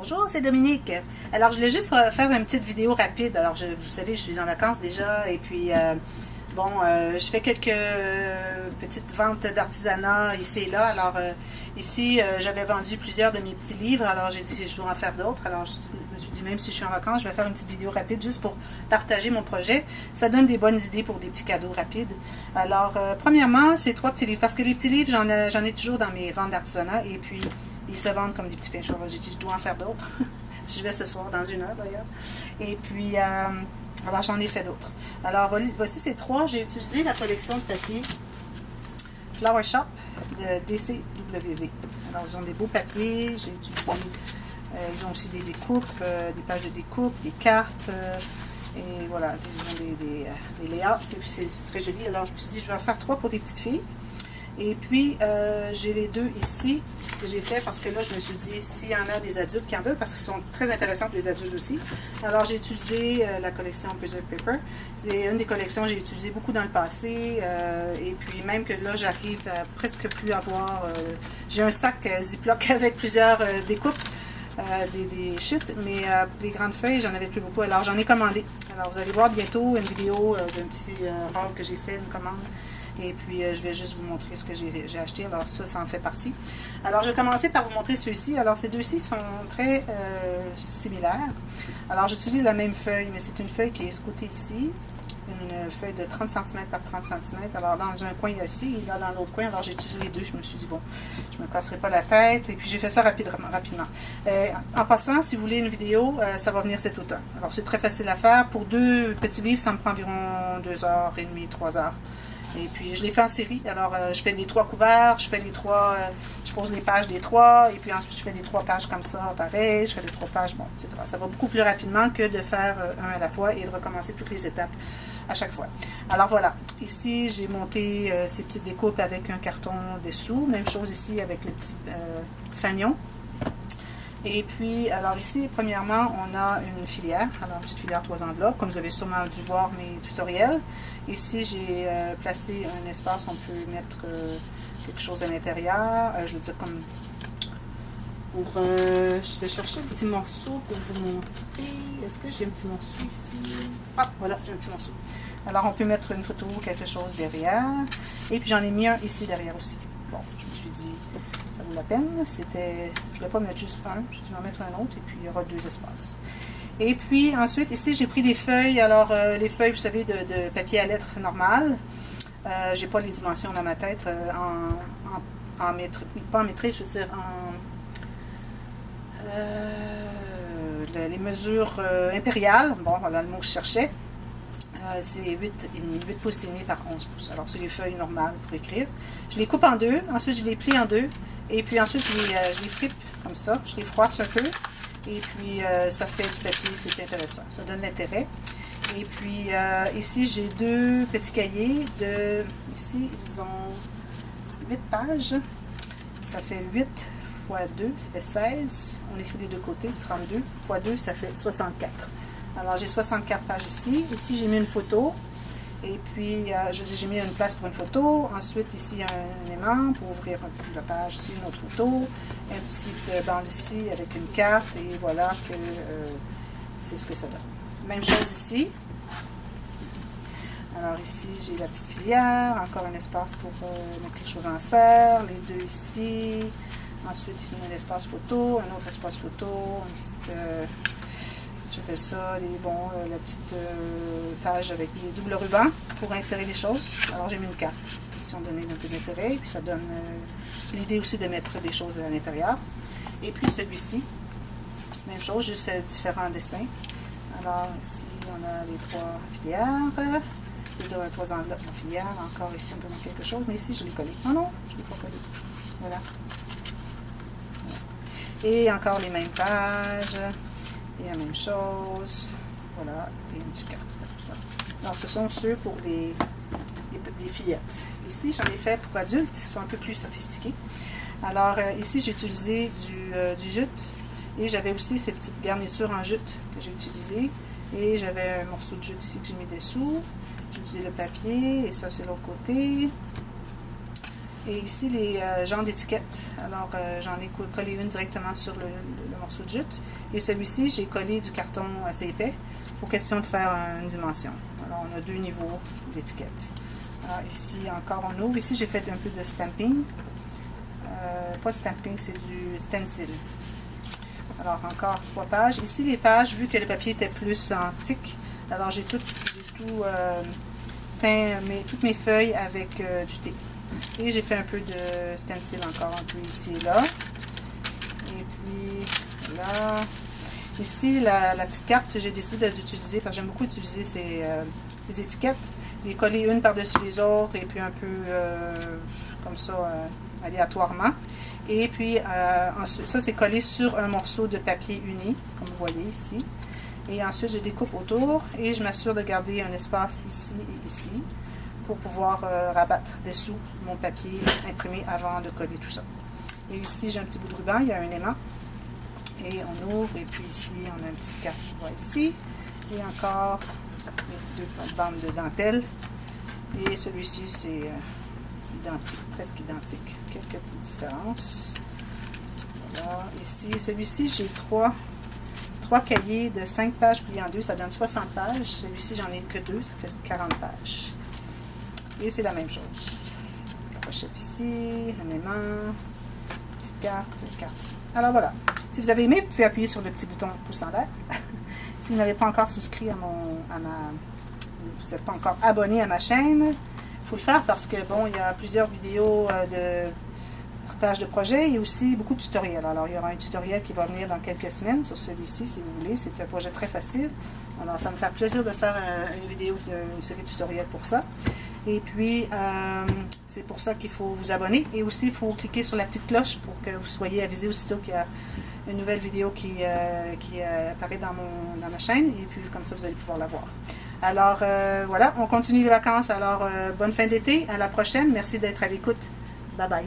Bonjour, c'est Dominique. Alors, je voulais juste faire une petite vidéo rapide. Alors, vous savez, je suis en vacances déjà et puis, je fais quelques petites ventes d'artisanat ici et là. Alors, ici, j'avais vendu plusieurs de mes petits livres. Alors, j'ai dit, je dois en faire d'autres. Alors, je me suis dit, même si je suis en vacances, je vais faire une petite vidéo rapide juste pour partager mon projet. Ça donne des bonnes idées pour des petits cadeaux rapides. Alors, premièrement, c'est 3 petits livres. Parce que les petits livres, j'en ai toujours dans mes ventes d'artisanat. Et puis, ils se vendent comme des petits pains chauds. J'ai dit, je dois en faire d'autres. J'y vais ce soir, dans 1 heure d'ailleurs. Et puis, alors j'en ai fait d'autres. Alors, voici ces 3. J'ai utilisé la collection de papier Flower Shop de DCWV. Alors, ils ont des beaux papiers. J'ai utilisé, ils ont aussi des découpes, des pages de découpe, des cartes. Et voilà, ils ont des layouts. C'est très joli. Alors, je me suis dit, je vais en faire 3 pour des petites filles. Et puis, j'ai les 2 ici que j'ai fait parce que là, je me suis dit, s'il y en a des adultes qui en veulent, parce qu'ils sont très intéressants pour les adultes aussi. Alors, j'ai utilisé la collection Preserve Paper. C'est une des collections que j'ai utilisées beaucoup dans le passé. Et puis, même que là, j'arrive à presque plus avoir... j'ai un sac Ziploc avec plusieurs découpes. Des sheets, mais pour les grandes feuilles, j'en avais plus beaucoup. Alors, j'en ai commandé. Alors, vous allez voir bientôt une vidéo d'un petit haul que j'ai fait, une commande. Et puis, je vais juste vous montrer ce que j'ai acheté. Alors, ça en fait partie. Alors, je vais commencer par vous montrer ceux-ci. Alors, ces deux-ci sont très similaires. Alors, j'utilise la même feuille, mais c'est une feuille qui est ce côté ici. Une feuille de 30 cm par 30 cm. Alors, dans un coin ici, et là, dans l'autre coin. Alors, j'ai utilisé les deux. Je me suis dit, bon, je ne me casserai pas la tête. Et puis, j'ai fait ça rapidement. En passant, si vous voulez une vidéo, ça va venir cet automne. Alors, c'est très facile à faire. Pour 2 petits livres, ça me prend environ 2h30, 3h. Et puis, je les fais en série. Alors, je fais les 3 couverts, je fais les 3, je pose les pages des 3, et puis ensuite, je fais les 3 pages comme ça, pareil, je fais les 3 pages, bon, etc. Ça va beaucoup plus rapidement que de faire un à la fois et de recommencer toutes les étapes à chaque fois. Alors, voilà. Ici, j'ai monté ces petites découpes avec un carton dessous. Même chose ici avec le petit fanion. Et puis, alors ici, premièrement, on a une filière. Alors, une petite filière 3 enveloppes, comme vous avez sûrement dû voir mes tutoriels. Ici, j'ai placé un espace, on peut mettre quelque chose à l'intérieur. Je veux dire comme pour... je vais chercher un petit morceau pour vous montrer. Est-ce que j'ai un petit morceau ici? Ah, voilà, j'ai un petit morceau. Alors, on peut mettre une photo ou quelque chose derrière. Et puis, j'en ai mis un ici derrière aussi. Bon, je me suis dit... ça vaut la peine. C'était, je ne voulais pas mettre juste un, j'ai dû en mettre un autre et puis il y aura 2 espaces. Et puis ensuite, ici, j'ai pris des feuilles. Alors, les feuilles, vous savez, de papier à lettres normal. J'ai pas les dimensions dans ma tête en métrique, pas en métrique, je veux dire les mesures impériales. Bon, voilà le mot que je cherchais. C'est 8 pouces et demi par 11 pouces. Alors, c'est les feuilles normales pour écrire. Je les coupe en 2. Ensuite, je les plie en 2. Et puis ensuite, je les fripe comme ça. Je les froisse un peu. Et puis, ça fait du papier. C'est intéressant. Ça donne l'intérêt. Et puis, ici, j'ai 2 petits cahiers. Ici, ils ont 8 pages. Ça fait 8 x 2. Ça fait 16. On écrit des 2 côtés. 32 x 2, ça fait 64. Alors, j'ai 64 pages ici. Ici, j'ai mis une photo. Et puis, j'ai mis une place pour une photo. Ensuite, ici, un aimant pour ouvrir un peu la page. Ici, une autre photo. Une petite bande ici avec une carte. Et voilà que c'est ce que ça donne. Même chose ici. Alors, ici, j'ai la petite filière. Encore un espace pour mettre quelque chose en serre. Les 2 ici. Ensuite, ici, un espace photo. Un autre espace photo. Une petite... je fais ça, la petite page avec les doubles rubans pour insérer les choses. Alors, j'ai mis une carte, question de donner un peu d'intérêt. Puis, ça donne l'idée aussi de mettre des choses à l'intérieur. Et puis, celui-ci, même chose, juste différents dessins. Alors, ici, on a les 3 filières, les 3 enveloppes en filière. Encore ici, on peut mettre quelque chose, mais ici, je l'ai collé. Oh non, je ne l'ai pas collé. Voilà. Et encore les mêmes pages. Et la même chose, voilà, et une petite carte. Alors, ce sont ceux pour les fillettes. Ici, j'en ai fait pour adultes, ils sont un peu plus sophistiqués. Alors, ici, j'ai utilisé du jute, et j'avais aussi ces petites garnitures en jute que j'ai utilisées. Et j'avais un morceau de jute ici que j'ai mis dessous. J'ai utilisé le papier, et ça, c'est l'autre côté. Et ici, les genres d'étiquettes. Alors, j'en ai collé une directement sur le morceau de jute. Et celui-ci, j'ai collé du carton assez épais pour question de faire une dimension. Alors, on a 2 niveaux d'étiquette. Alors, ici, encore, on ouvre. Ici, j'ai fait un peu de stamping. Pas de stamping, c'est du stencil. Alors, encore 3 pages. Ici, les pages, vu que le papier était plus antique, alors j'ai tout teint toutes mes feuilles avec du thé. Et j'ai fait un peu de stencil encore un peu ici et là. Et puis, là. Ici, la petite carte que j'ai décidé d'utiliser, parce que j'aime beaucoup utiliser ces étiquettes, les coller une par-dessus les autres, et puis un peu comme ça, aléatoirement. Et puis, ça, c'est collé sur un morceau de papier uni, comme vous voyez ici. Et ensuite, je découpe autour et je m'assure de garder un espace ici et ici pour pouvoir rabattre dessous mon papier imprimé avant de coller tout ça. Et ici, j'ai un petit bout de ruban, il y a un aimant. Et on ouvre, et puis ici, on a une petite carte qui va ici. Et encore 2 bandes de dentelle. Et celui-ci, c'est identique, presque identique. Quelques petites différences. Voilà. Ici, celui-ci, j'ai 3 cahiers de 5 pages pliés en 2. Ça donne 60 pages. Celui-ci, j'en ai que 2. Ça fait 40 pages. Et c'est la même chose. La pochette ici, un aimant. Carte ici. Alors voilà. Si vous avez aimé, vous pouvez appuyer sur le petit bouton pouce en l'air. Si vous n'avez pas encore souscrit vous n'êtes pas encore abonné à ma chaîne, il faut le faire parce que bon, il y a plusieurs vidéos de partage de projets et aussi beaucoup de tutoriels. Alors il y aura un tutoriel qui va venir dans quelques semaines sur celui-ci si vous voulez. C'est un projet très facile. Alors ça me fait plaisir de faire une vidéo, une série de tutoriels pour ça. Et puis, c'est pour ça qu'il faut vous abonner. Et aussi, il faut cliquer sur la petite cloche pour que vous soyez avisé aussitôt qu'il y a une nouvelle vidéo qui apparaît dans ma chaîne. Et puis, comme ça, vous allez pouvoir la voir. Alors, voilà, on continue les vacances. Alors, bonne fin d'été. À la prochaine. Merci d'être à l'écoute. Bye bye.